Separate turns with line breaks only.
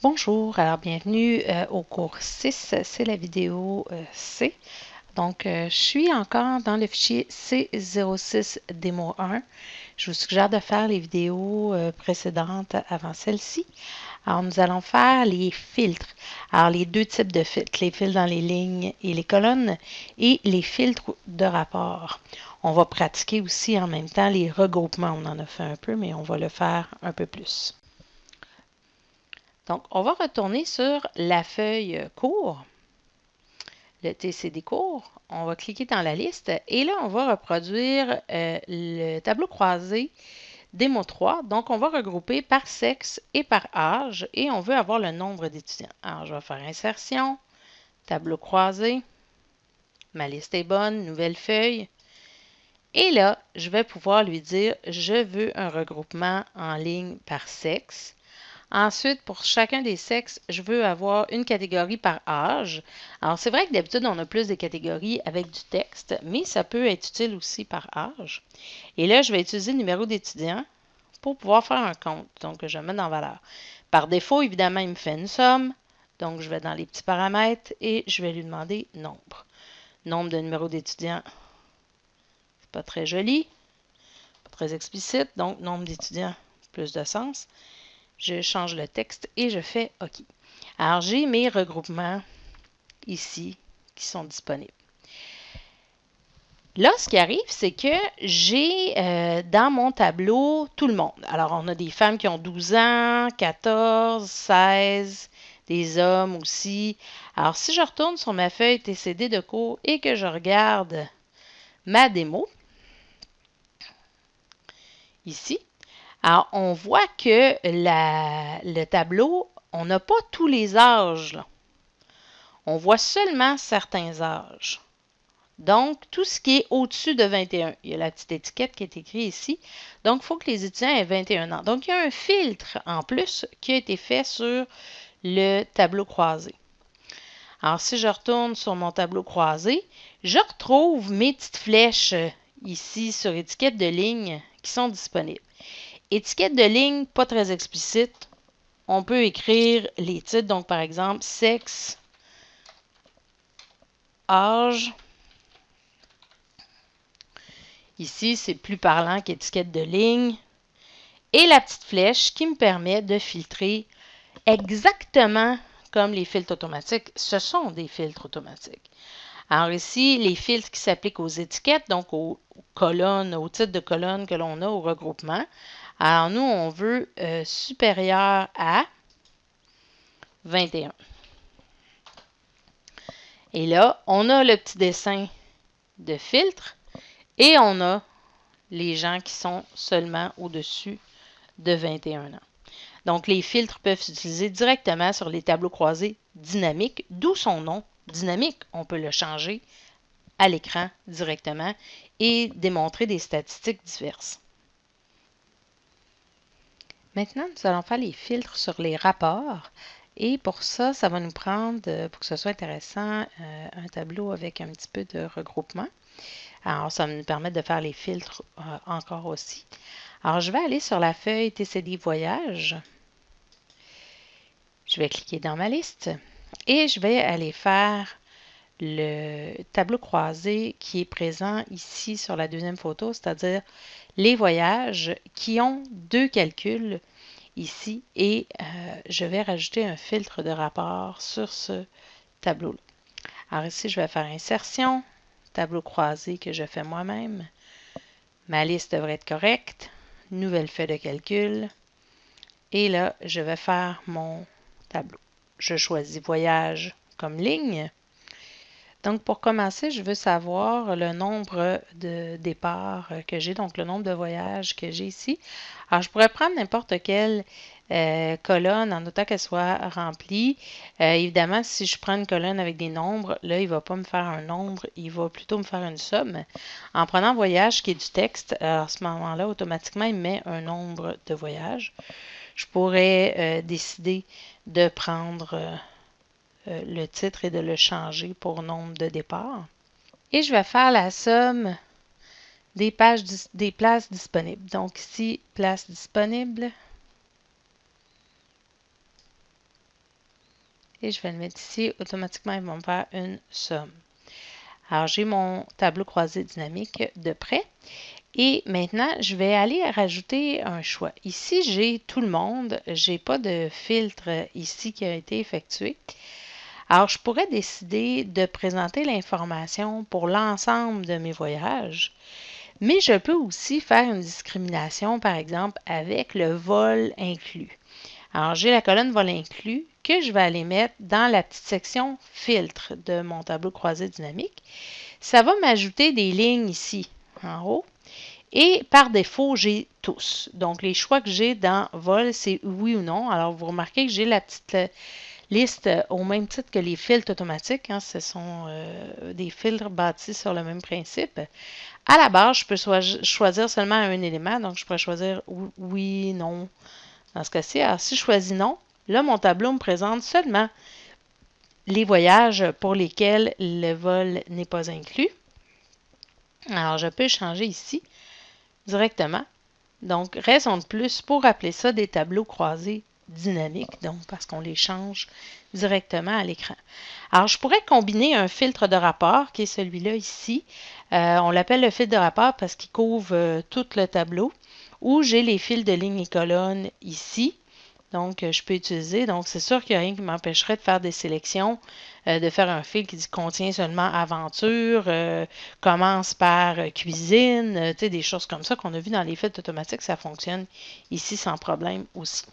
Bonjour, alors bienvenue au cours 6, c'est la vidéo C. Donc, je suis encore dans le fichier C06 démo 1. Je vous suggère de faire les vidéos précédentes avant celle-ci. Alors, nous allons faire les filtres. Alors, les deux types de filtres, les filtres dans les lignes et les colonnes et les filtres de rapport. On va pratiquer aussi en même temps les regroupements. On en a fait un peu, mais on va le faire un peu plus. Donc, on va retourner sur la feuille cours, le TCD cours. On va cliquer dans la liste et là, on va reproduire le tableau croisé démo 3. Donc, on va regrouper par sexe et par âge et on veut avoir le nombre d'étudiants. Alors, je vais faire insertion, tableau croisé, ma liste est bonne, nouvelle feuille. Et là, je vais pouvoir lui dire, je veux un regroupement en ligne par sexe. Ensuite, pour chacun des sexes, je veux avoir une catégorie par âge. Alors, c'est vrai que d'habitude, on a plus de catégories avec du texte, mais ça peut être utile aussi par âge. Et là, je vais utiliser le numéro d'étudiant pour pouvoir faire un compte. Donc, je mets dans valeur. Par défaut, évidemment, il me fait une somme. Donc, je vais dans les petits paramètres et je vais lui demander nombre. Nombre de numéros d'étudiants, c'est pas très joli, pas très explicite. Donc, nombre d'étudiants, plus de sens. Je change le texte et je fais OK. Alors, j'ai mes regroupements ici qui sont disponibles. Là, ce qui arrive, c'est que j'ai dans mon tableau tout le monde. Alors, on a des femmes qui ont 12 ans, 14, 16, des hommes aussi. Alors, si je retourne sur ma feuille TCD de cours et que je regarde ma démo, ici, alors, on voit que le tableau, on n'a pas tous les âges, là. On voit seulement certains âges. Donc, tout ce qui est au-dessus de 21. Il y a la petite étiquette qui est écrite ici. Donc, il faut que les étudiants aient 21 ans. Donc, il y a un filtre en plus qui a été fait sur le tableau croisé. Alors, si je retourne sur mon tableau croisé, je retrouve mes petites flèches ici sur étiquette de ligne qui sont disponibles. Étiquette de ligne, pas très explicite. On peut écrire les titres. Donc, par exemple, sexe, âge. Ici, c'est plus parlant qu'étiquette de ligne. Et la petite flèche qui me permet de filtrer exactement comme les filtres automatiques. Ce sont des filtres automatiques. Alors ici, les filtres qui s'appliquent aux étiquettes, donc aux colonnes, aux titres de colonnes que l'on a au regroupement. Alors nous, on veut supérieur à 21. Et là, on a le petit dessin de filtre et on a les gens qui sont seulement au-dessus de 21 ans. Donc, les filtres peuvent s'utiliser directement sur les tableaux croisés dynamiques, d'où son nom dynamique. On peut le changer à l'écran directement et démontrer des statistiques diverses. Maintenant, nous allons faire les filtres sur les rapports. Et pour ça, ça va nous prendre, pour que ce soit intéressant, un tableau avec un petit peu de regroupement. Alors, ça va nous permettre de faire les filtres encore aussi. Alors, je vais aller sur la feuille TCD Voyage. Je vais cliquer dans ma liste et je vais aller faire le tableau croisé qui est présent ici sur la deuxième photo, c'est-à-dire les voyages qui ont deux calculs ici et je vais rajouter un filtre de rapport sur ce tableau-là. Alors ici, je vais faire insertion, tableau croisé que je fais moi-même. Ma liste devrait être correcte. Nouvelle feuille de calcul. Et là, je vais faire mon tableau. Je choisis voyage comme ligne. Donc, pour commencer, je veux savoir le nombre de départs que j'ai, donc le nombre de voyages que j'ai ici. Alors, je pourrais prendre n'importe quelle colonne en autant qu'elle soit remplie. Évidemment, si je prends une colonne avec des nombres, là, il ne va pas me faire un nombre, il va plutôt me faire une somme. En prenant voyage, qui est du texte, à ce moment-là, automatiquement, il met un nombre de voyages. Je pourrais décider de prendre le titre et de le changer pour nombre de départ. Et je vais faire la somme des places disponibles. Donc ici, place disponible. Et je vais le mettre ici. Automatiquement, il va me faire une somme. Alors, j'ai mon tableau croisé dynamique de près. Et maintenant, je vais aller rajouter un choix. Ici, j'ai tout le monde. Je n'ai pas de filtre ici qui a été effectué. Alors, je pourrais décider de présenter l'information pour l'ensemble de mes voyages, mais je peux aussi faire une discrimination, par exemple, avec le vol inclus. Alors, j'ai la colonne vol inclus que je vais aller mettre dans la petite section filtre de mon tableau croisé dynamique. Ça va m'ajouter des lignes ici, en haut. Et par défaut, j'ai tous. Donc, les choix que j'ai dans vol, c'est oui ou non. Alors, vous remarquez que j'ai la petite liste au même titre que les filtres automatiques. Hein, ce sont des filtres bâtis sur le même principe. À la base, je peux choisir seulement un élément. Donc, je pourrais choisir oui, non. Dans ce cas-ci, alors si je choisis non, là, mon tableau me présente seulement les voyages pour lesquels le vol n'est pas inclus. Alors, je peux changer ici directement. Donc, raison de plus pour appeler ça des tableaux croisés dynamiques, donc parce qu'on les change directement à l'écran. Alors, je pourrais combiner un filtre de rapport, qui est celui-là ici. On l'appelle le filtre de rapport parce qu'il couvre tout le tableau, où j'ai les fils de lignes et colonnes ici. Donc, je peux utiliser. Donc, c'est sûr qu'il n'y a rien qui m'empêcherait de faire des sélections, de faire un fil qui contient seulement aventure, commence par cuisine, des choses comme ça qu'on a vu dans les filtres automatiques, ça fonctionne ici sans problème aussi.